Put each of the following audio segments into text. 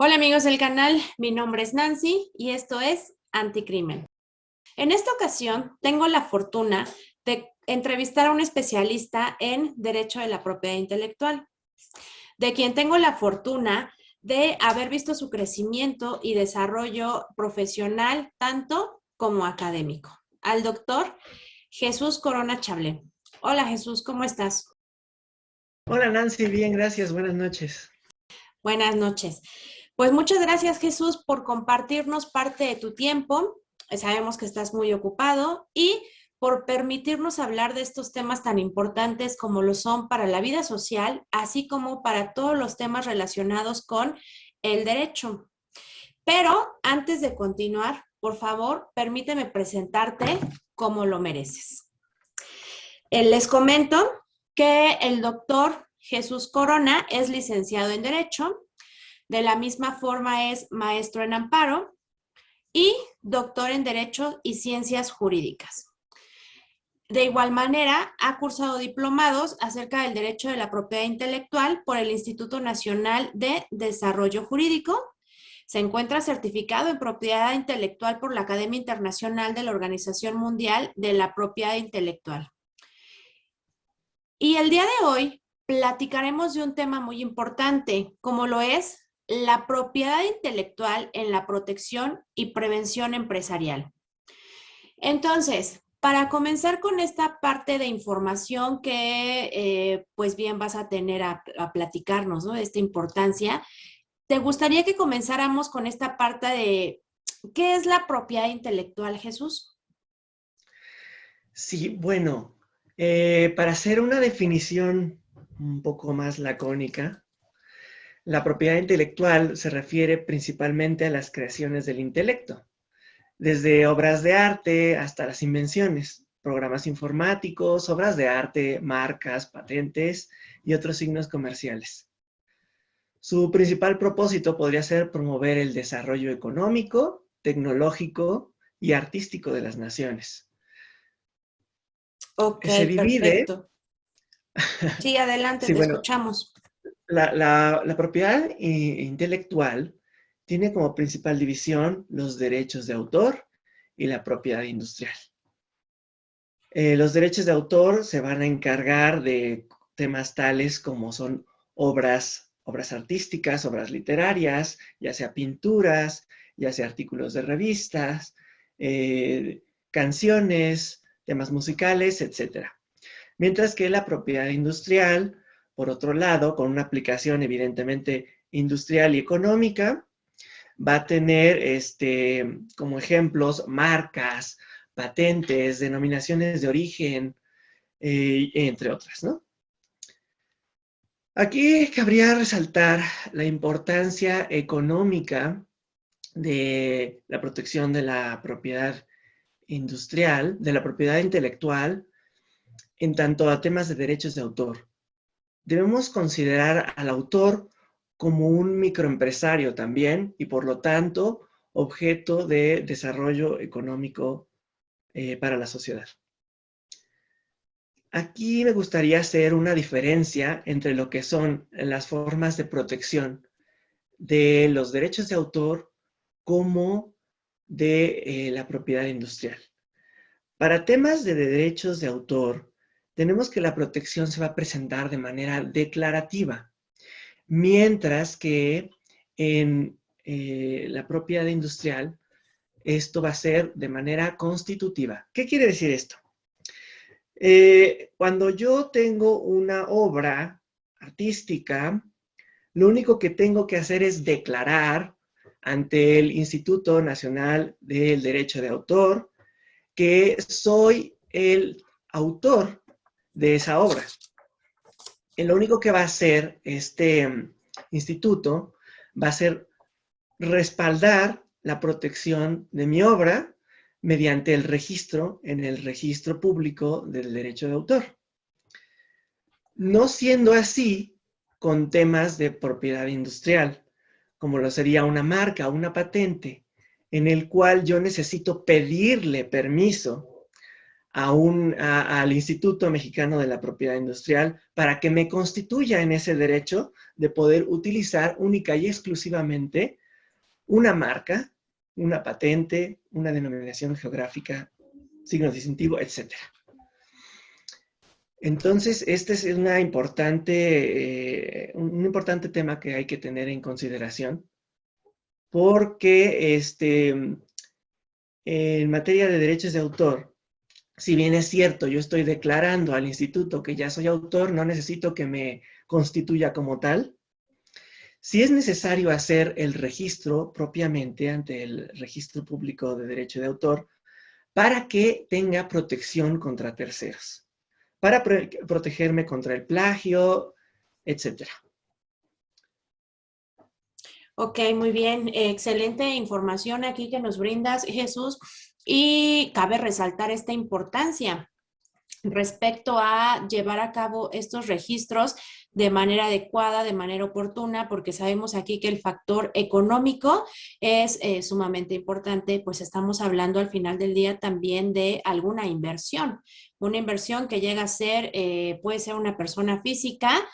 Hola amigos del canal, mi nombre es Nancy y esto es Anticrimen. En esta ocasión tengo la fortuna de entrevistar a un especialista en Derecho de la Propiedad Intelectual, de quien tengo la fortuna de haber visto su crecimiento y desarrollo profesional, tanto como académico, al doctor Jesús Corona Chablé. Hola Jesús, ¿cómo estás? Hola Nancy, bien, gracias, buenas noches. Buenas noches. Pues muchas gracias, Jesús, por compartirnos parte de tu tiempo. Sabemos que estás muy ocupado y por permitirnos hablar de estos temas tan importantes como lo son para la vida social, así como para todos los temas relacionados con el derecho. Pero antes de continuar, por favor, permíteme presentarte como lo mereces. Les comento que el doctor Jesús Corona es licenciado en Derecho. De la misma forma es maestro en amparo y doctor en Derecho y Ciencias Jurídicas. De igual manera, ha cursado diplomados acerca del derecho de la propiedad intelectual por el Instituto Nacional de Desarrollo Jurídico. Se encuentra certificado en propiedad intelectual por la Academia Internacional de la Organización Mundial de la Propiedad Intelectual. Y el día de hoy platicaremos de un tema muy importante, como lo es la propiedad intelectual en la protección y prevención empresarial. Entonces, para comenzar con esta parte de información que pues bien vas a tener a platicarnos, ¿no? De esta importancia, ¿te gustaría que comenzáramos con esta parte de qué es la propiedad intelectual, Jesús? Sí, bueno, para hacer una definición un poco más lacónica, la propiedad intelectual se refiere principalmente a las creaciones del intelecto, desde obras de arte hasta las invenciones, programas informáticos, obras de arte, marcas, patentes y otros signos comerciales. Su principal propósito podría ser promover el desarrollo económico, tecnológico y artístico de las naciones. Ok, Se divide, perfecto. Sí, adelante, sí, te bueno, escuchamos. la propiedad intelectual tiene como principal división los derechos de autor y la propiedad industrial. Los derechos de autor se van a encargar de temas tales como son obras artísticas, obras literarias, ya sea pinturas, ya sea artículos de revistas, canciones, temas musicales, etc. Mientras que la propiedad industrial, por otro lado, con una aplicación evidentemente industrial y económica, va a tener como ejemplos marcas, patentes, denominaciones de origen, entre otras, ¿no? Aquí cabría resaltar la importancia económica de la protección de la propiedad industrial, de la propiedad intelectual, en tanto a temas de derechos de autor. Debemos considerar al autor como un microempresario también y por lo tanto objeto de desarrollo económico para la sociedad. Aquí me gustaría hacer una diferencia entre lo que son las formas de protección de los derechos de autor como de la propiedad industrial. Para temas de derechos de autor, tenemos que la protección se va a presentar de manera declarativa, mientras que en la propiedad industrial esto va a ser de manera constitutiva. ¿Qué quiere decir esto? Cuando yo tengo una obra artística, lo único que tengo que hacer es declarar ante el Instituto Nacional del Derecho de Autor que soy el autor de esa obra. Lo único que va a hacer este instituto va a ser respaldar la protección de mi obra mediante el registro en el registro público del derecho de autor. No siendo así con temas de propiedad industrial, como lo sería una marca o una patente, en el cual yo necesito pedirle permiso al Instituto Mexicano de la Propiedad Industrial para que me constituya en ese derecho de poder utilizar única y exclusivamente una marca, una patente, una denominación geográfica, signo distintivo, etcétera. Entonces, este es un importante tema que hay que tener en consideración, porque en materia de derechos de autor, si bien es cierto, yo estoy declarando al instituto que ya soy autor, no necesito que me constituya como tal. Si es necesario hacer el registro propiamente ante el Registro Público de Derecho de Autor para que tenga protección contra terceros, para protegerme contra el plagio, etcétera. Ok, muy bien. Excelente información aquí que nos brindas, Jesús. Y cabe resaltar esta importancia respecto a llevar a cabo estos registros de manera adecuada, de manera oportuna, porque sabemos aquí que el factor económico es sumamente importante, pues estamos hablando al final del día también de alguna inversión, una inversión que llega a ser, puede ser una persona física,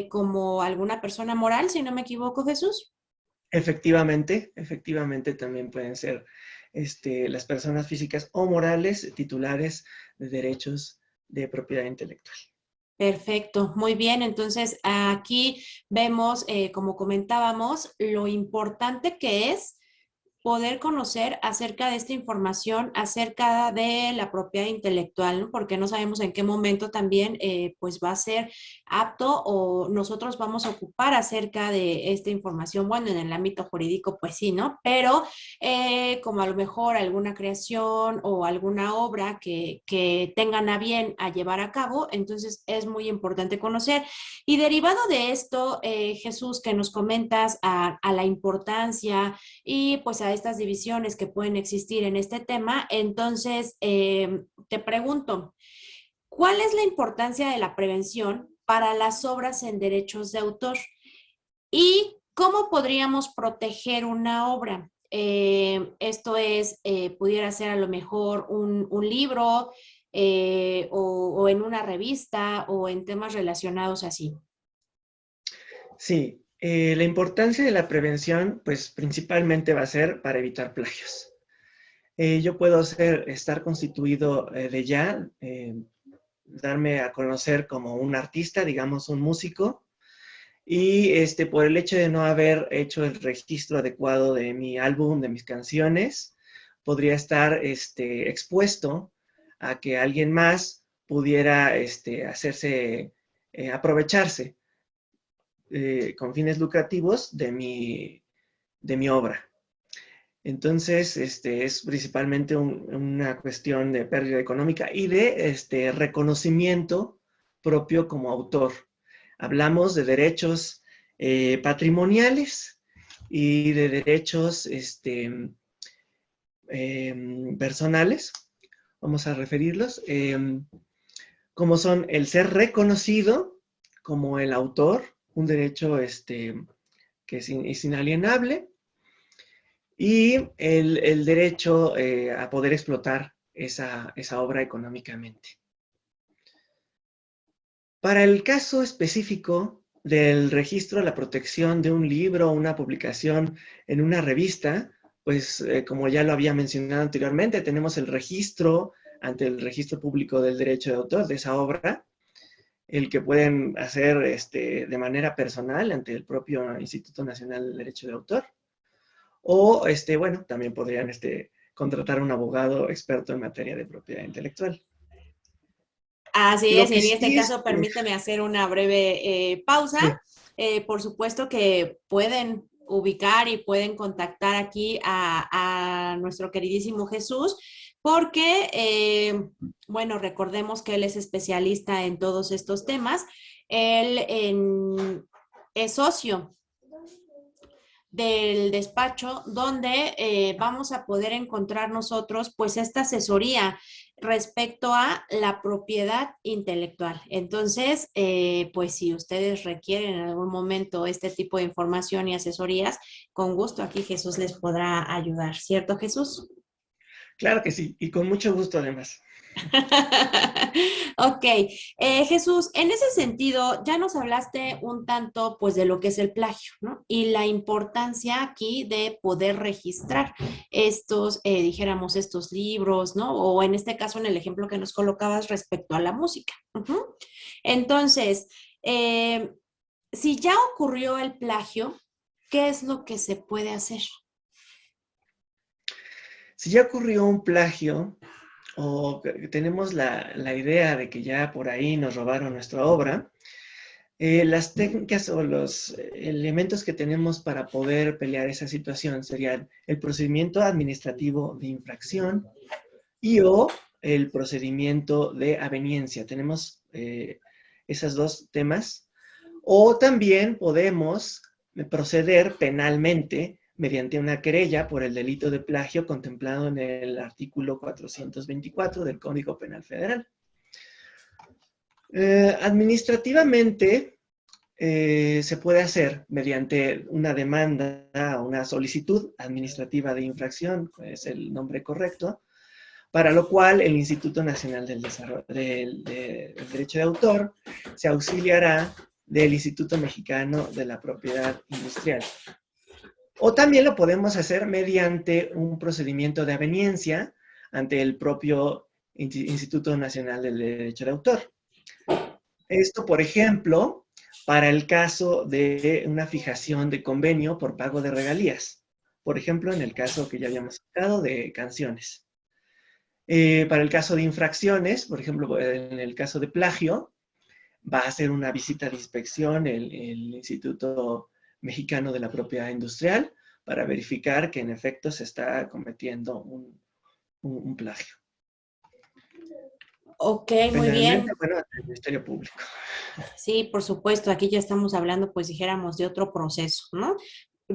como alguna persona moral, si no me equivoco, Jesús. Efectivamente también pueden ser las personas físicas o morales titulares de derechos de propiedad intelectual. Perfecto, muy bien. Entonces, aquí vemos, como comentábamos, lo importante que es poder conocer acerca de esta información, acerca de la propiedad intelectual, ¿no? Porque no sabemos en qué momento también pues va a ser apto o nosotros vamos a ocupar acerca de esta información. Bueno, en el ámbito jurídico, pues sí, ¿no? Pero como a lo mejor alguna creación o alguna obra que tengan a bien a llevar a cabo, entonces es muy importante conocer. Y derivado de esto, Jesús, que nos comentas a la importancia y pues a estas divisiones que pueden existir en este tema. Entonces, te pregunto, ¿cuál es la importancia de la prevención para las obras en derechos de autor? ¿Y cómo podríamos proteger una obra? Esto es, pudiera ser a lo mejor un libro o en una revista o en temas relacionados así. Sí, la importancia de la prevención, pues principalmente va a ser para evitar plagios. Yo puedo estar constituido de ya, darme a conocer como un artista, digamos un músico, y por el hecho de no haber hecho el registro adecuado de mi álbum, de mis canciones, podría estar expuesto a que alguien más pudiera aprovecharse con fines lucrativos de mi obra. Entonces, es principalmente una cuestión de pérdida económica y de reconocimiento propio como autor. Hablamos de derechos patrimoniales y de derechos personales, vamos a referirlos, como son el ser reconocido como el autor, un derecho que es inalienable, y el derecho a poder explotar esa obra económicamente. Para el caso específico del registro a la protección de un libro o una publicación en una revista, pues como ya lo había mencionado anteriormente, tenemos el registro ante el Registro Público del Derecho de Autor de esa obra, el que pueden hacer de manera personal ante el propio Instituto Nacional del Derecho de Autor. O, bueno, también podrían contratar a un abogado experto en materia de propiedad intelectual. Así Lo es, y que en este sí caso permíteme hacer una breve pausa. sí, Por supuesto que pueden ubicar y pueden contactar aquí a nuestro queridísimo Jesús, porque, bueno, recordemos que él es especialista en todos estos temas. Es socio del despacho donde vamos a poder encontrar nosotros pues esta asesoría respecto a la propiedad intelectual. Entonces, pues si ustedes requieren en algún momento este tipo de información y asesorías, con gusto aquí Jesús les podrá ayudar, ¿cierto Jesús? claro que sí, y con mucho gusto además. Ok, Jesús, en ese sentido, ya nos hablaste un tanto, pues, de lo que es el plagio, ¿no? Y la importancia aquí de poder registrar estos, dijéramos, estos libros, ¿no? O en este caso, en el ejemplo que nos colocabas respecto a la música. Ujú. Entonces, eh, si ya ocurrió el plagio, ¿qué es lo que se puede hacer? Si ya ocurrió un plagio o que tenemos la idea de que ya por ahí nos robaron nuestra obra, las técnicas o los elementos que tenemos para poder pelear esa situación serían el procedimiento administrativo de infracción y o el procedimiento de aveniencia. Tenemos esos dos temas. O también podemos proceder penalmente mediante una querella por el delito de plagio contemplado en el artículo 424 del Código Penal Federal. Administrativamente, se puede hacer mediante una demanda o una solicitud administrativa de infracción, es el nombre correcto, para lo cual el Instituto Nacional del Derecho de Autor se auxiliará del Instituto Mexicano de la Propiedad Industrial. O también lo podemos hacer mediante un procedimiento de aveniencia ante el propio Instituto Nacional del Derecho de Autor. Esto, por ejemplo, para el caso de una fijación de convenio por pago de regalías. Por ejemplo, en el caso que ya habíamos sacado de canciones. Para el caso de infracciones, por ejemplo, en el caso de plagio, va a hacer una visita de inspección el Instituto Mexicano de la Propiedad Industrial para verificar que en efecto se está cometiendo un plagio. Ok, muy Penalmente, bien. bueno, el Ministerio Público. Sí, por supuesto, aquí ya estamos hablando, pues dijéramos, de otro proceso, ¿no?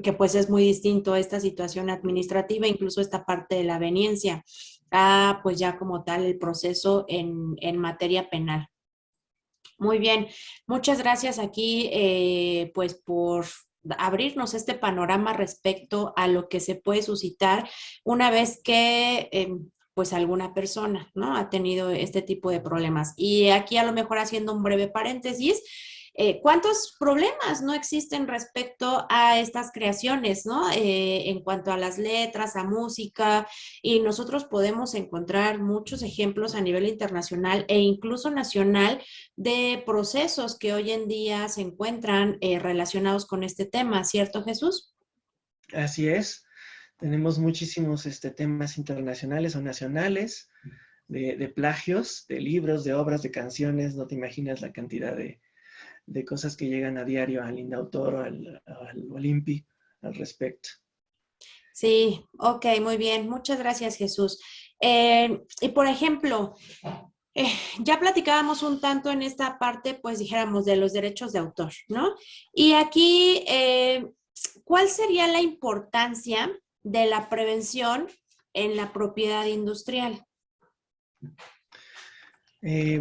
Que pues es muy distinto esta situación administrativa, incluso esta parte de la aveniencia, a pues ya como tal el proceso en materia penal. Muy bien, muchas gracias aquí, pues por abrirnos este panorama respecto a lo que se puede suscitar una vez que pues alguna persona, ¿no? Ha tenido este tipo de problemas. Y aquí a lo mejor haciendo un breve paréntesis, ¿cuántos problemas no existen respecto a estas creaciones, ¿no? En cuanto a las letras, a música, y nosotros podemos encontrar muchos ejemplos a nivel internacional e incluso nacional de procesos que hoy en día se encuentran relacionados con este tema, ¿cierto, Jesús? Así es. Tenemos muchísimos temas internacionales o nacionales de plagios, de libros, de obras, de canciones. No te imaginas la cantidad de cosas que llegan a diario al Indautor o al Olimpi al respecto. Sí, ok, muy bien. Muchas gracias, Jesús. Y por ejemplo, ya platicábamos un tanto en esta parte, pues dijéramos, de los derechos de autor, ¿no? Y aquí, ¿cuál sería la importancia de la prevención en la propiedad industrial?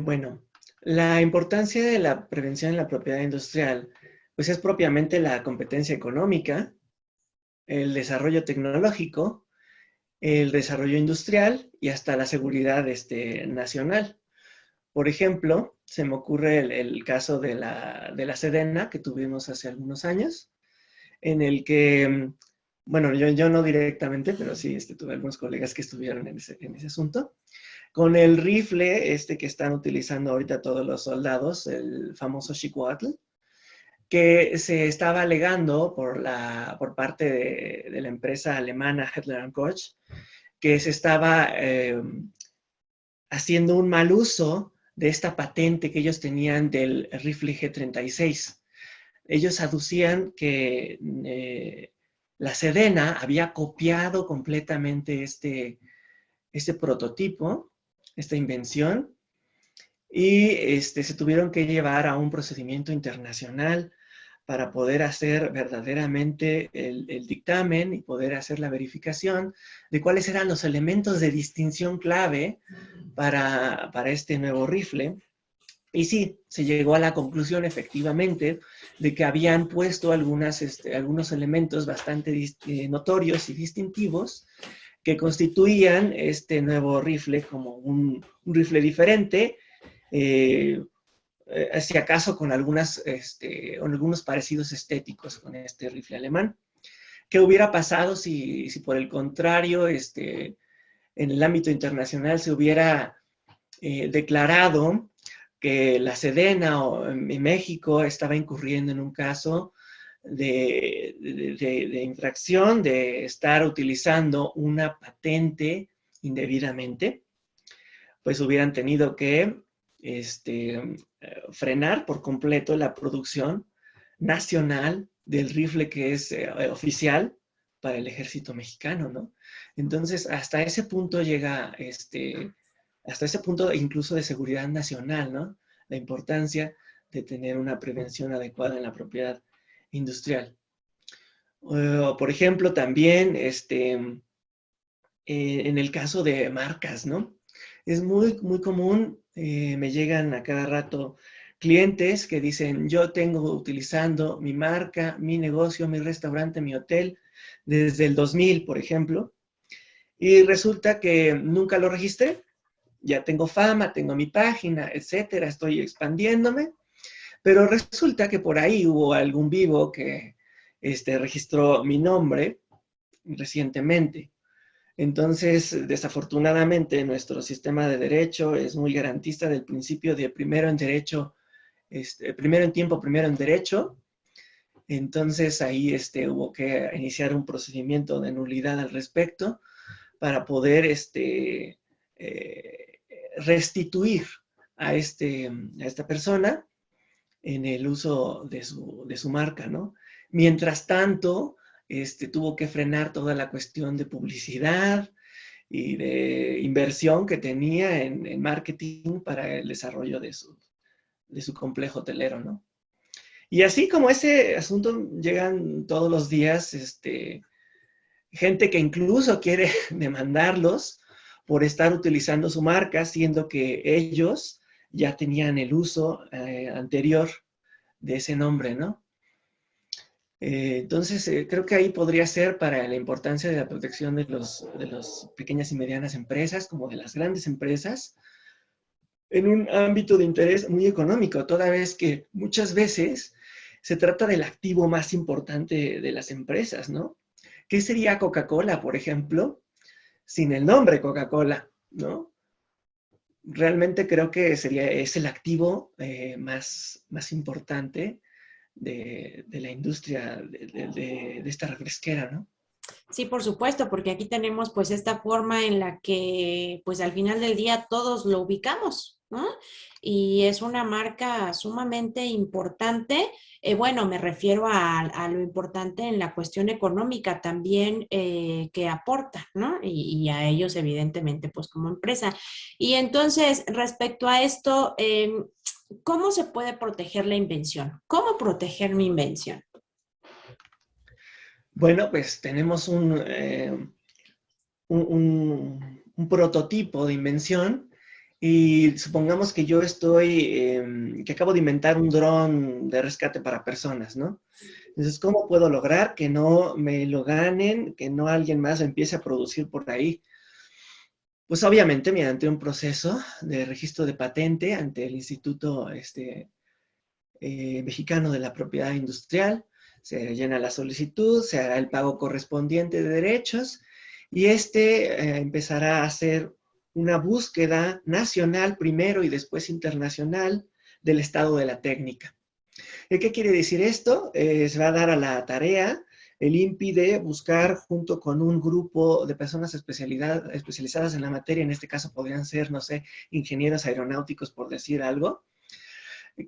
Bueno, la importancia de la prevención en la propiedad industrial, pues es propiamente la competencia económica, el desarrollo tecnológico, el desarrollo industrial y hasta la seguridad nacional. Por ejemplo, se me ocurre el caso de la Sedena que tuvimos hace algunos años, en el que, bueno, yo no directamente, pero sí tuve algunos colegas que estuvieron en ese asunto, con el rifle que están utilizando ahorita todos los soldados, el famoso Chicoatl, que se estaba alegando por parte de la empresa alemana Hettler Koch, que se estaba haciendo un mal uso de esta patente que ellos tenían del rifle G36. Ellos aducían que la Sedena había copiado completamente este prototipo, esta invención, y se tuvieron que llevar a un procedimiento internacional para poder hacer verdaderamente el dictamen y poder hacer la verificación de cuáles eran los elementos de distinción clave para este nuevo rifle. Y sí, se llegó a la conclusión efectivamente de que habían puesto algunos elementos bastante notorios y distintivos que constituían este nuevo rifle como un rifle diferente, si acaso con algunos parecidos estéticos con este rifle alemán. ¿Qué hubiera pasado si por el contrario, en el ámbito internacional se hubiera declarado que la Sedena en México estaba incurriendo en un caso de infracción, de estar utilizando una patente indebidamente? Pues hubieran tenido que frenar por completo la producción nacional del rifle que es oficial para el ejército mexicano, ¿no? Entonces, hasta ese punto llega, hasta ese punto incluso de seguridad nacional, ¿no? La importancia de tener una prevención adecuada en la propiedad industrial. Por ejemplo, también, en el caso de marcas, ¿no? Es muy, muy común, me llegan a cada rato clientes que dicen, yo tengo utilizando mi marca, mi negocio, mi restaurante, mi hotel, desde el 2000, por ejemplo, y resulta que nunca lo registré. Ya tengo fama, tengo mi página, etcétera, estoy expandiéndome, pero resulta que por ahí hubo algún vivo que registró mi nombre recientemente. Entonces, desafortunadamente, nuestro sistema de derecho es muy garantista del principio de primero en derecho, primero en tiempo, primero en derecho. Entonces, ahí hubo que iniciar un procedimiento de nulidad al respecto para poder restituir a esta persona en el uso de su marca, ¿no? Mientras tanto, tuvo que frenar toda la cuestión de publicidad y de inversión que tenía en marketing para el desarrollo de su complejo hotelero, ¿no? Y así como ese asunto, llegan todos los días gente que incluso quiere demandarlos por estar utilizando su marca, siendo que ellos ya tenían el uso anterior de ese nombre, ¿no? Entonces, creo que ahí podría ser para la importancia de la protección de las pequeñas y medianas empresas, como de las grandes empresas, en un ámbito de interés muy económico, toda vez que muchas veces se trata del activo más importante de las empresas, ¿no? ¿Qué sería Coca-Cola, por ejemplo, sin el nombre Coca-Cola, ¿no? Realmente creo que es el activo más importante de la industria de esta refresquera, ¿no? Sí, por supuesto, porque aquí tenemos pues esta forma en la que pues al final del día todos lo ubicamos, ¿no? Y es una marca sumamente importante. Bueno, me refiero a lo importante en la cuestión económica también que aporta, ¿no? Y a ellos evidentemente pues como empresa. Y entonces, respecto a esto, ¿cómo se puede proteger la invención? ¿Cómo proteger mi invención? Bueno, pues tenemos un prototipo de invención y supongamos que yo que acabo de inventar un dron de rescate para personas, ¿no? Entonces, ¿cómo puedo lograr que no me lo ganen, que no alguien más lo empiece a producir por ahí? Pues obviamente mediante un proceso de registro de patente ante el Instituto Mexicano de la Propiedad Industrial. Se llena la solicitud, se hará el pago correspondiente de derechos y empezará a hacer una búsqueda nacional primero y después internacional del estado de la técnica. ¿Qué quiere decir esto? Se va a dar a la tarea el INPI de buscar junto con un grupo de personas especializadas en la materia, en este caso podrían ser, no sé, ingenieros aeronáuticos, por decir algo,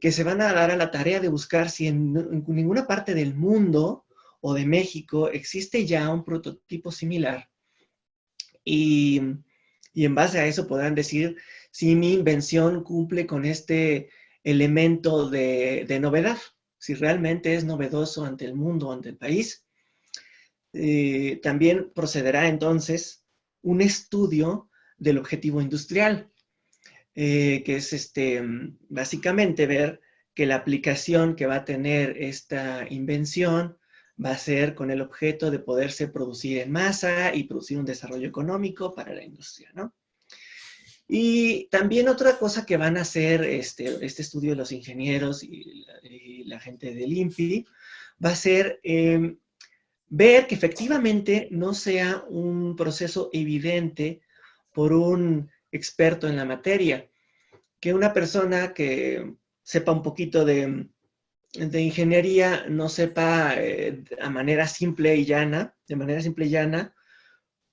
que se van a dar a la tarea de buscar si en ninguna parte del mundo o de México existe ya un prototipo similar y, y en base a eso podrán decir si mi invención cumple con este elemento de novedad, si realmente es novedoso ante el mundo, ante el país. También procederá entonces un estudio del objetivo industrial, que es básicamente ver que la aplicación que va a tener esta invención va a ser con el objeto de poderse producir en masa y producir un desarrollo económico para la industria, ¿no? Y también otra cosa que van a hacer este estudio de los ingenieros y la gente del INPI va a ser ver que efectivamente no sea un proceso evidente por un experto en la materia, que una persona que sepa un poquito de ingeniería no sepa de manera simple y llana,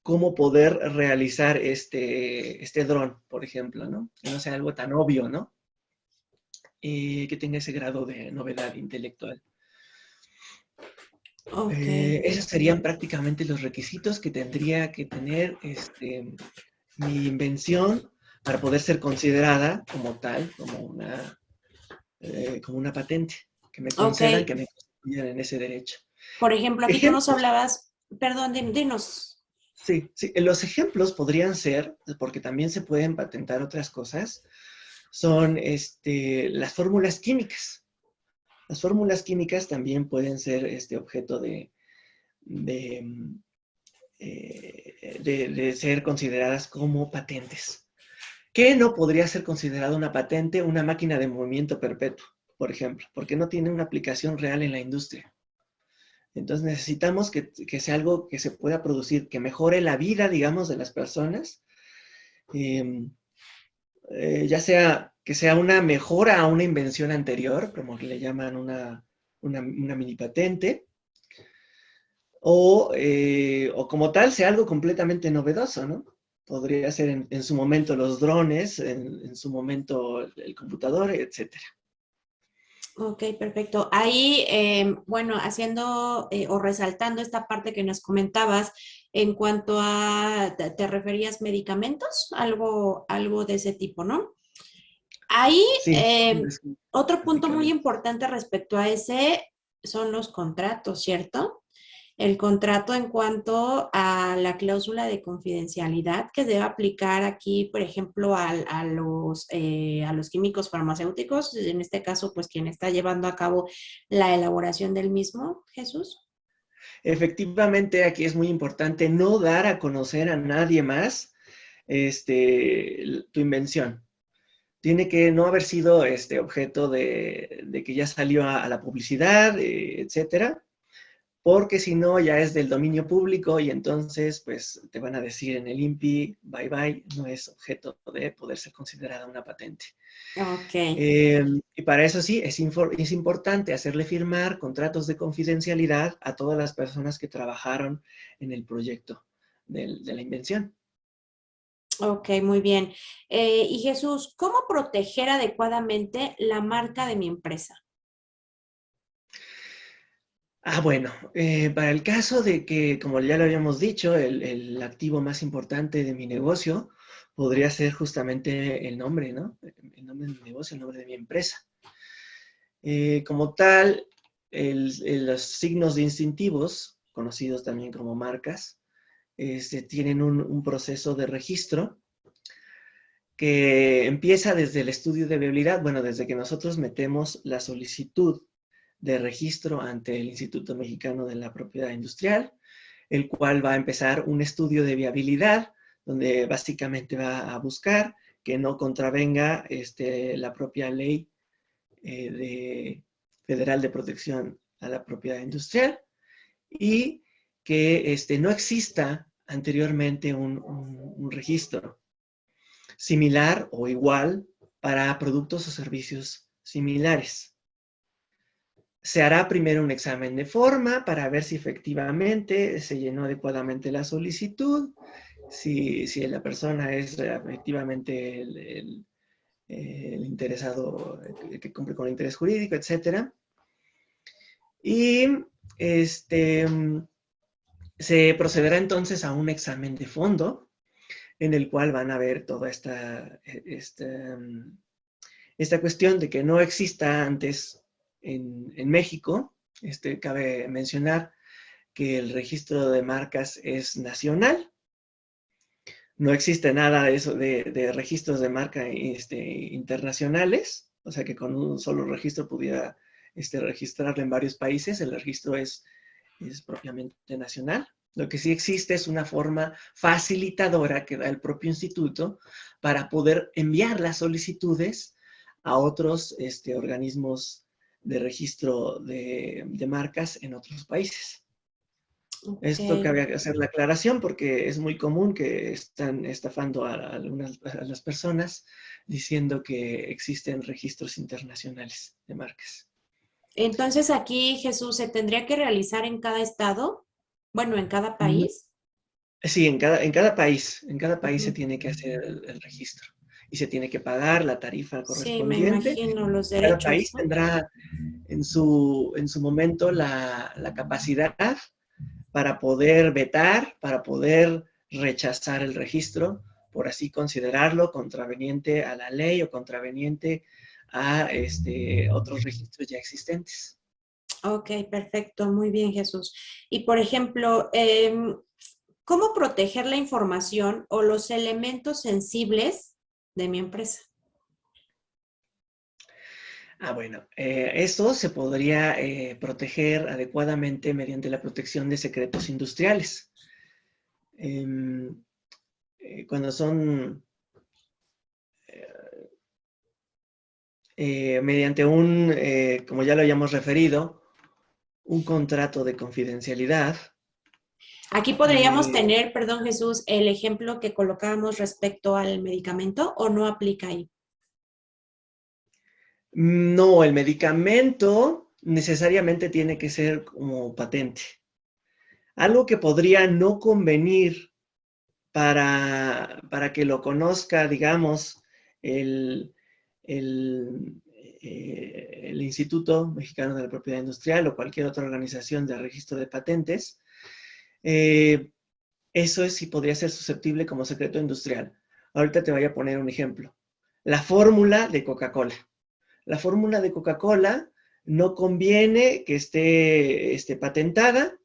cómo poder realizar este dron, por ejemplo, ¿no? Que no sea algo tan obvio, ¿no? Que tenga ese grado de novedad intelectual. Ok. Esos serían prácticamente los requisitos que tendría que tener mi invención para poder ser considerada como tal, como una patente, que me Ok. concedan, que me constituyan en ese derecho. Por ejemplo, aquí tú nos Ejemplos, hablabas, perdón, dinos. sí, sí, los ejemplos podrían ser, porque también se pueden patentar otras cosas, son las fórmulas químicas. Las fórmulas químicas también pueden ser objeto de, de ser consideradas como patentes. ¿Qué no podría ser considerada una patente? Una máquina de movimiento perpetuo, por ejemplo, porque no tiene una aplicación real en la industria. Entonces necesitamos que sea algo que se pueda producir, que mejore la vida, digamos, de las personas, eh, ya sea que sea una mejora a una invención anterior, como le llaman una mini patente, o como tal sea algo completamente novedoso, ¿no? Podría ser en su momento los drones, en su momento el computador, etcétera. Ok, perfecto. Ahí, bueno, haciendo o resaltando esta parte que nos comentabas en cuanto a, te referías medicamentos, algo de ese tipo, ¿no? Ahí, Sí, es otro punto muy prácticamente. importante respecto a ese son los contratos, ¿cierto? El contrato en cuanto a la cláusula de confidencialidad que debe aplicar aquí, por ejemplo, a los químicos farmacéuticos, en este caso, pues quien está llevando a cabo la elaboración del mismo, Jesús. Efectivamente, aquí es muy importante no dar a conocer a nadie más tu invención. Tiene que no haber sido objeto de que ya salió a la publicidad, etcétera, porque si no ya es del dominio público y entonces pues te van a decir en el INPI, bye bye, no es objeto de poder ser considerada una patente. Ok. Y para eso sí, es importante hacerle firmar contratos de confidencialidad a todas las personas que trabajaron en el proyecto de la invención. Ok, muy bien. Y Jesús, ¿cómo proteger adecuadamente la marca de mi empresa? Bueno, para el caso de que, como ya lo habíamos dicho, el activo más importante de mi negocio podría ser justamente el nombre, ¿no? El nombre de mi negocio, el nombre de mi empresa. Como tal, los signos distintivos, conocidos también como marcas, tienen un proceso de registro que empieza desde el estudio de viabilidad, bueno, desde que nosotros metemos la solicitud de registro ante el Instituto Mexicano de la Propiedad Industrial, el cual va a empezar un estudio de viabilidad, donde básicamente va a buscar que no contravenga la propia ley federal de protección a la propiedad industrial y que no exista anteriormente un registro similar o igual para productos o servicios similares. Se hará primero un examen de forma para ver si efectivamente se llenó adecuadamente la solicitud, si la persona es efectivamente el interesado que cumple con el interés jurídico, etc. Y se procederá entonces a un examen de fondo en el cual van a ver toda esta cuestión de que no exista antes en México. Cabe mencionar que el registro de marcas es nacional. No existe nada de eso de registros de marca internacionales, o sea que con un solo registro pudiera registrarlo en varios países. El registro es es propiamente nacional. Lo que sí existe es una forma facilitadora que da el propio instituto para poder enviar las solicitudes a otros organismos de registro de marcas en otros países. Ok. Esto cabe hacer la aclaración porque es muy común que están estafando a las personas diciendo que existen registros internacionales de marcas. Entonces aquí, Jesús, ¿se tendría que realizar en cada estado? Bueno, en cada Mm, país. Sí, en cada país se Ujú. tiene que hacer el registro y se tiene que pagar la tarifa Sí, me correspondiente. imagino los Cada derechos, país ¿no? tendrá en su momento la capacidad para poder vetar, para poder rechazar el registro, por así considerarlo contraveniente a la ley o contraveniente a otros registros ya existentes. Ok, perfecto, muy bien, Jesús. Y por ejemplo, ¿cómo proteger la información o los elementos sensibles de mi empresa? Bueno, esto se podría proteger adecuadamente mediante la protección de secretos industriales. Em, Cuando son mediante como ya lo hayamos referido, un contrato de confidencialidad. Aquí podríamos eh, tener, perdón, Jesús, el ejemplo que colocábamos respecto al medicamento o no aplica ahí. no, el medicamento necesariamente tiene que ser como patente. Algo que podría no convenir para que lo conozca, digamos, el, el, el Instituto Mexicano de la Propiedad Industrial o cualquier otra organización de registro de patentes, eh, eso sí podría ser susceptible como secreto industrial. Ahorita te voy a poner un ejemplo. La fórmula de Coca-Cola. La fórmula de Coca-Cola no conviene que esté patentada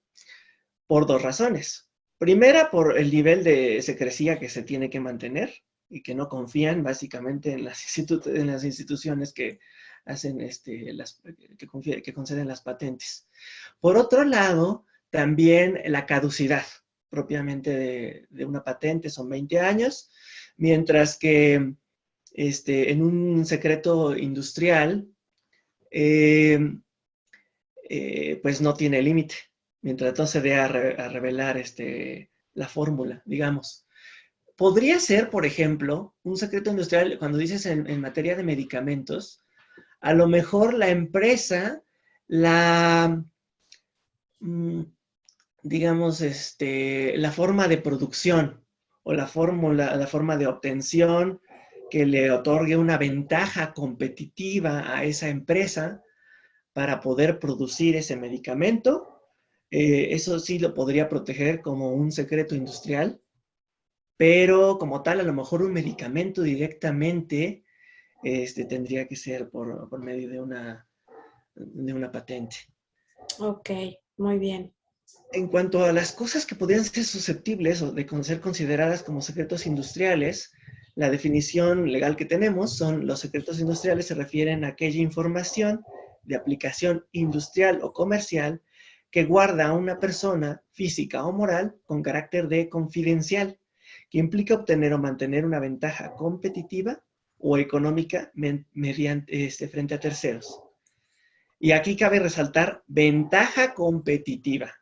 por dos razones. Primera, por el nivel de secrecía que se tiene que mantener y que no confían básicamente en las instituciones que hacen que conceden las patentes. Por otro lado, también la caducidad propiamente de una patente son 20 años, mientras que en un secreto industrial, eh, pues no tiene límite, mientras no se dé a revelar la fórmula, digamos. Podría ser, por ejemplo, un secreto industrial, cuando dices en materia de medicamentos, a lo mejor la empresa, la, mm, digamos, la forma de producción o la fórmula, la forma de obtención que le otorgue una ventaja competitiva a esa empresa para poder producir ese medicamento. Eso sí lo podría proteger como un secreto industrial, pero como tal, a lo mejor un medicamento directamente tendría que ser por medio de una patente. Ok, muy bien. En cuanto a las cosas que podrían ser susceptibles o de ser consideradas como secretos industriales, la definición legal que tenemos son los secretos industriales se refieren a aquella información de aplicación industrial o comercial que guarda una persona física o moral con carácter de confidencial, que implica obtener o mantener una ventaja competitiva o económica mediante, frente a terceros. Y aquí cabe resaltar ventaja competitiva.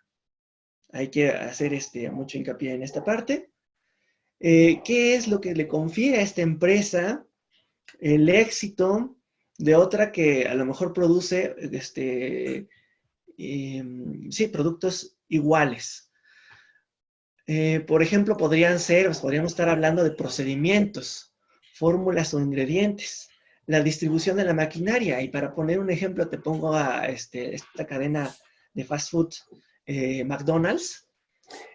Hay que hacer mucho hincapié en esta parte. ¿Qué es lo que le confiere a esta empresa el éxito de otra que a lo mejor produce sí, productos iguales? Por ejemplo, podríamos estar hablando de procedimientos, fórmulas o ingredientes, la distribución de la maquinaria. Y para poner un ejemplo, te pongo a esta cadena de fast food, McDonald's,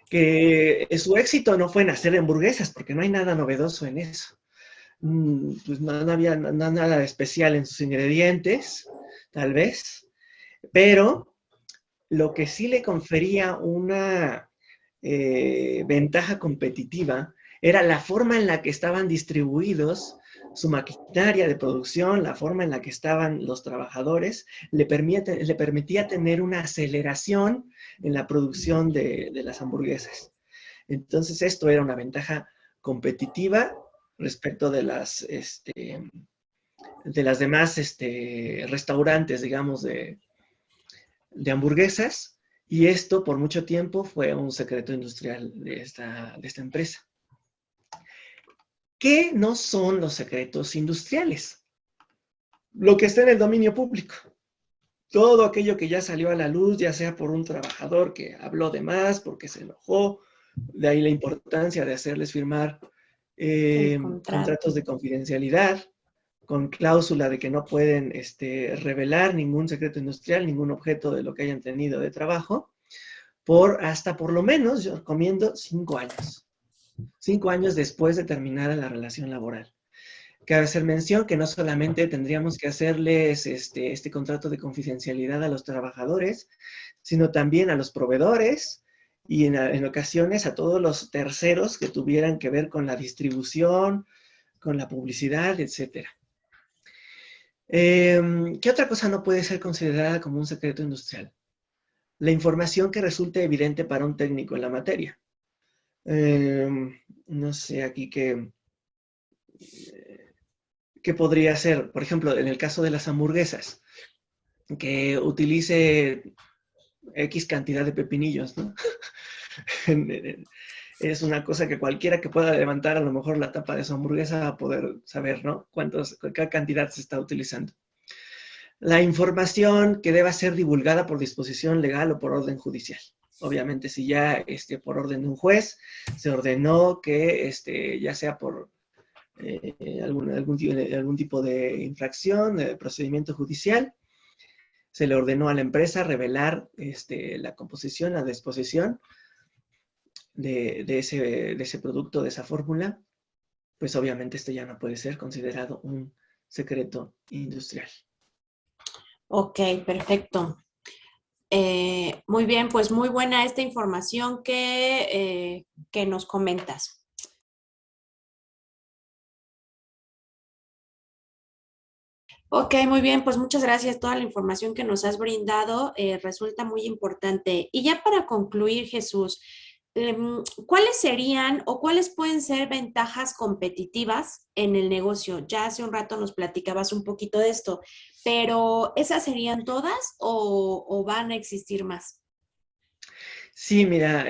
que su éxito no fue en hacer hamburguesas, porque no hay nada novedoso en eso. Pues no había nada especial en sus ingredientes, tal vez, pero lo que sí le confería una ventaja competitiva era la forma en la que estaban distribuidos Su maquinaria de producción, la forma en la que estaban los trabajadores, le permitía tener una aceleración en la producción de las hamburguesas. Entonces, esto era una ventaja competitiva respecto de las demás restaurantes, digamos, de hamburguesas, y esto por mucho tiempo fue un secreto industrial de esta empresa. ¿Qué no son los secretos industriales? Lo que está en el dominio público. Todo aquello que ya salió a la luz, ya sea por un trabajador que habló de más, porque se enojó, de ahí la importancia de hacerles firmar El contrato. contratos de confidencialidad, con cláusula de que no pueden revelar ningún secreto industrial, ningún objeto de lo que hayan tenido de trabajo, hasta por lo menos, yo recomiendo 5 años. 5 años después de terminada la relación laboral. Cabe hacer mención que no solamente tendríamos que hacerles este contrato de confidencialidad a los trabajadores, sino también a los proveedores y en ocasiones a todos los terceros que tuvieran que ver con la distribución, con la publicidad, etc. ¿Qué otra cosa no puede ser considerada como un secreto industrial? La información que resulte evidente para un técnico en la materia. No sé aquí qué podría ser, por ejemplo, en el caso de las hamburguesas, que utilice X cantidad de pepinillos, ¿no? Es una cosa que cualquiera que pueda levantar a lo mejor la tapa de su hamburguesa va a poder saber, ¿no? Qué cantidad se está utilizando. La información que deba ser divulgada por disposición legal o por orden judicial. Obviamente, si ya por orden de un juez se ordenó que ya sea por algún tipo de infracción, de procedimiento judicial, se le ordenó a la empresa revelar la composición, la disposición de ese producto, de esa fórmula, pues obviamente esto ya no puede ser considerado un secreto industrial. Ok, perfecto. Muy bien, pues muy buena esta información que nos comentas. Ok, muy bien, pues muchas gracias. Toda la información que nos has brindado resulta muy importante. Y ya para concluir, Jesús, ¿cuáles serían o cuáles pueden ser ventajas competitivas en el negocio? Ya hace un rato nos platicabas un poquito de esto, pero ¿esas serían todas o van a existir más? Sí, mira,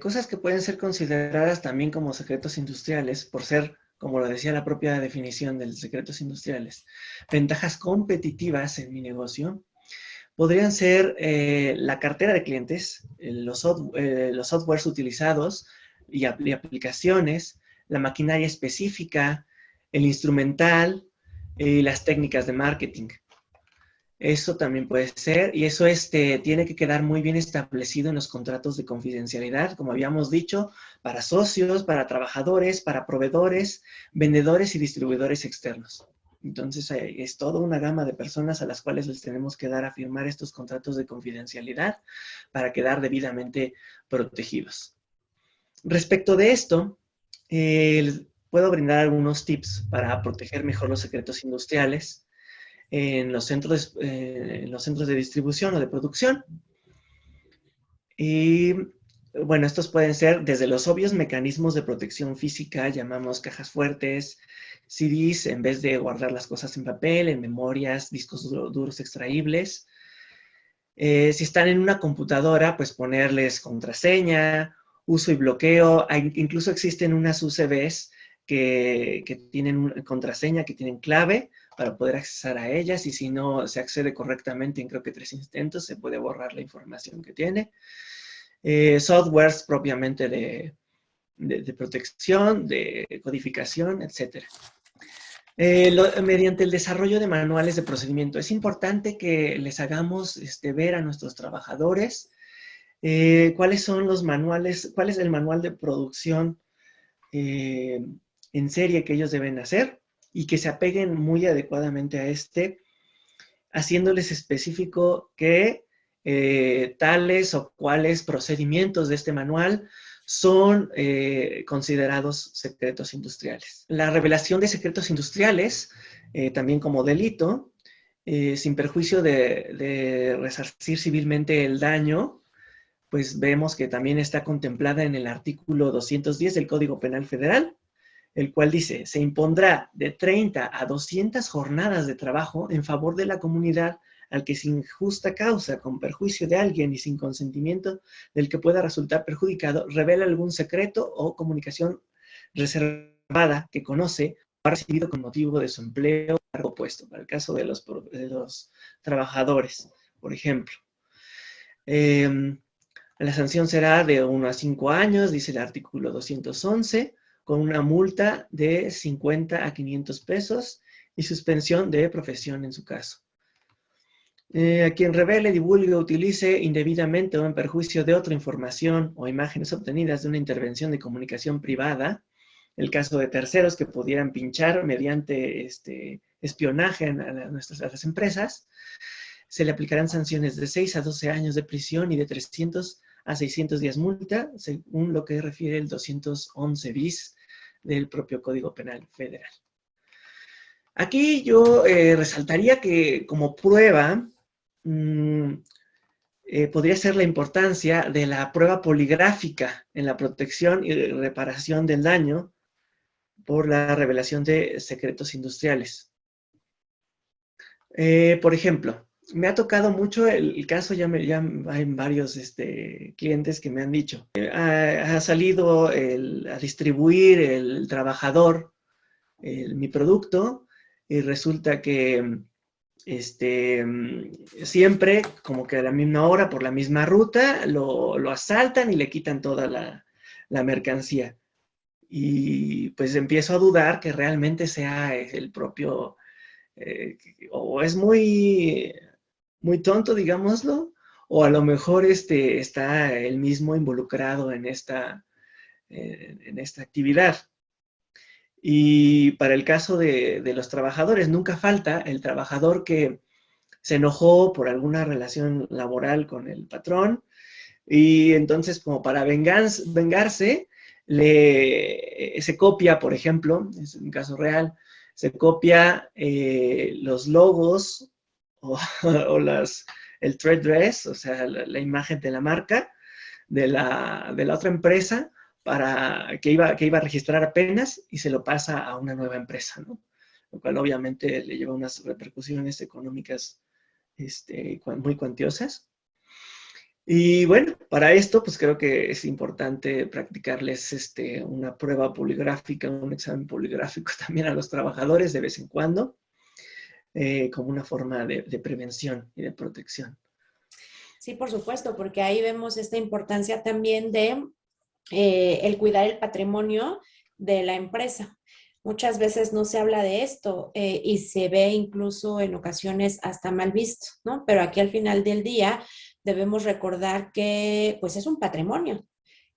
cosas que pueden ser consideradas también como secretos industriales, por ser, como lo decía la propia definición de secretos industriales, ventajas competitivas en mi negocio, podrían ser la cartera de clientes, los softwares utilizados y aplicaciones, la maquinaria específica, el instrumental y las técnicas de marketing. Eso también puede ser, y eso tiene que quedar muy bien establecido en los contratos de confidencialidad, como habíamos dicho, para socios, para trabajadores, para proveedores, vendedores y distribuidores externos. Entonces, es toda una gama de personas a las cuales les tenemos que dar a firmar estos contratos de confidencialidad para quedar debidamente protegidos. Respecto de esto, puedo brindar algunos tips para proteger mejor los secretos industriales en los centros de distribución o de producción. Y bueno, estos pueden ser desde los obvios mecanismos de protección física, llamamos cajas fuertes, CDs, en vez de guardar las cosas en papel, en memorias, discos duros extraíbles. Si están en una computadora, pues ponerles contraseña, uso y bloqueo. Incluso existen unas UCBs que tienen contraseña, que tienen clave para poder accesar a ellas, y si no se accede correctamente en creo que 3 intentos, se puede borrar la información que tiene. Softwares propiamente de protección, de codificación, etc. Mediante el desarrollo de manuales de procedimiento. Es importante que les hagamos ver a nuestros trabajadores cuáles son los manuales, cuál es el manual de producción en serie que ellos deben hacer, y que se apeguen muy adecuadamente a haciéndoles específico que tales o cuales procedimientos de este manual son considerados secretos industriales. La revelación de secretos industriales, también como delito, sin perjuicio de resarcir civilmente el daño, pues vemos que también está contemplada en el artículo 210 del Código Penal Federal, el cual dice, se impondrá de 30 a 200 jornadas de trabajo en favor de la comunidad al que sin justa causa, con perjuicio de alguien y sin consentimiento del que pueda resultar perjudicado, revela algún secreto o comunicación reservada que conoce o ha recibido con motivo de su empleo o cargo puesto, para el caso de los trabajadores, por ejemplo. La sanción será de 1 a 5 años, dice el artículo 211, con una multa de 50 a 500 pesos y suspensión de profesión en su caso. A quien revele, divulgue o utilice indebidamente o en perjuicio de otra información o imágenes obtenidas de una intervención de comunicación privada, el caso de terceros que pudieran pinchar mediante espionaje a las empresas, se le aplicarán sanciones de 6 a 12 años de prisión y de 300 a 600 días multa, según lo que refiere el 211 bis del propio Código Penal Federal. Aquí yo resaltaría que como prueba podría ser la importancia de la prueba poligráfica en la protección y reparación del daño por la revelación de secretos industriales. Por ejemplo, me ha tocado mucho el caso, ya hay varios clientes que me han dicho, ha salido a distribuir el trabajador mi producto y resulta que siempre como que a la misma hora, por la misma ruta, lo asaltan y le quitan toda la mercancía. Y pues empiezo a dudar que realmente sea el propio, o es muy tonto, digámoslo, o a lo mejor está él mismo involucrado en esta actividad. Y para el caso de los trabajadores, nunca falta el trabajador que se enojó por alguna relación laboral con el patrón y entonces como para vengarse, se copia, por ejemplo, es un caso real, se copia los logos o, el trade dress, o sea, la imagen de la marca de la otra empresa que iba a registrar apenas y se lo pasa a una nueva empresa, ¿no? Lo cual obviamente le lleva unas repercusiones económicas muy cuantiosas. Y bueno, para esto pues creo que es importante practicarles una prueba poligráfica, un examen poligráfico también a los trabajadores de vez en cuando, como una forma de prevención y de protección. Sí, por supuesto, porque ahí vemos esta importancia también de el cuidar el patrimonio de la empresa. Muchas veces no se habla de esto y se ve incluso en ocasiones hasta mal visto, ¿no? Pero aquí al final del día debemos recordar que pues es un patrimonio.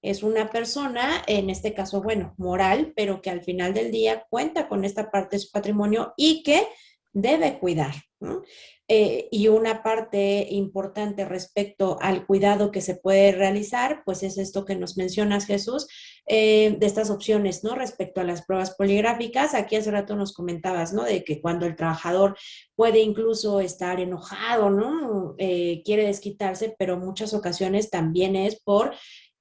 Es una persona, en este caso, bueno, moral, pero que al final del día cuenta con esta parte de su patrimonio y que debe cuidar, ¿no? Y una parte importante respecto al cuidado que se puede realizar, pues es esto que nos mencionas, Jesús, de estas opciones, ¿no? Respecto a las pruebas poligráficas, aquí hace rato nos comentabas, ¿no? De que cuando el trabajador puede incluso estar enojado, ¿no? Quiere desquitarse, pero muchas ocasiones también es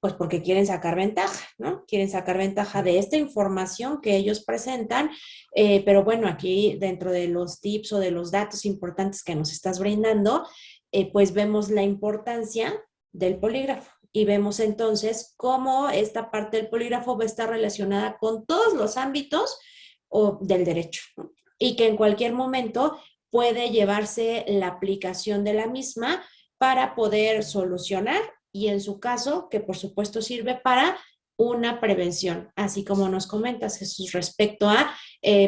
pues porque quieren sacar ventaja, ¿no? Quieren sacar ventaja de esta información que ellos presentan, pero bueno, aquí dentro de los tips o de los datos importantes que nos estás brindando, pues vemos la importancia del polígrafo y vemos entonces cómo esta parte del polígrafo va a estar relacionada con todos los ámbitos del derecho, ¿no? Y que en cualquier momento puede llevarse la aplicación de la misma para poder solucionar y en su caso, que por supuesto sirve para una prevención, así como nos comentas, Jesús, respecto a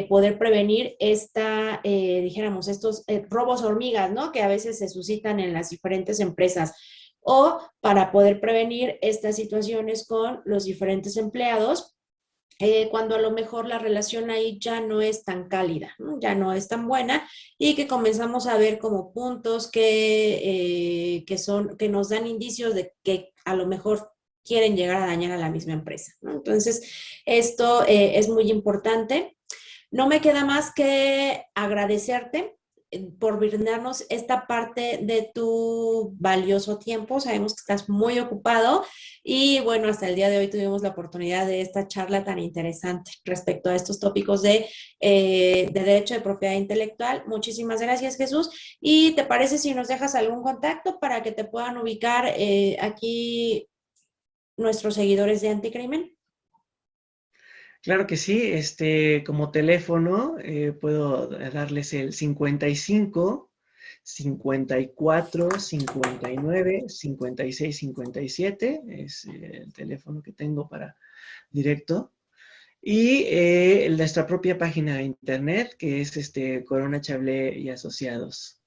poder prevenir dijéramos, estos robos hormigas, ¿no? Que a veces se suscitan en las diferentes empresas o para poder prevenir estas situaciones con los diferentes empleados cuando a lo mejor la relación ahí ya no es tan cálida, ¿no? Ya no es tan buena y que comenzamos a ver como puntos que nos dan indicios de que a lo mejor quieren llegar a dañar a la misma empresa, ¿no? Entonces, esto es muy importante. No me queda más que agradecerte por brindarnos esta parte de tu valioso tiempo. Sabemos que estás muy ocupado y bueno, hasta el día de hoy tuvimos la oportunidad de esta charla tan interesante respecto a estos tópicos de derecho de propiedad intelectual. Muchísimas gracias, Jesús. ¿Y te parece si nos dejas algún contacto para que te puedan ubicar aquí nuestros seguidores de Anticrimen? Claro que sí, como teléfono puedo darles el 55 54 59 56 57, es el teléfono que tengo para directo. Y nuestra propia página de internet, que es Corona Chablé y Asociados.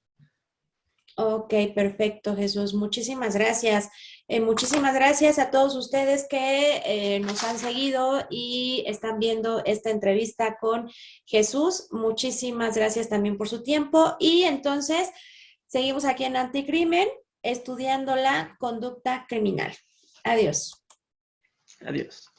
Ok, perfecto, Jesús. Muchísimas gracias. Muchísimas gracias a todos ustedes que nos han seguido y están viendo esta entrevista con Jesús. Muchísimas gracias también por su tiempo. Y entonces, seguimos aquí en Anticrimen, estudiando la conducta criminal. Adiós. Adiós.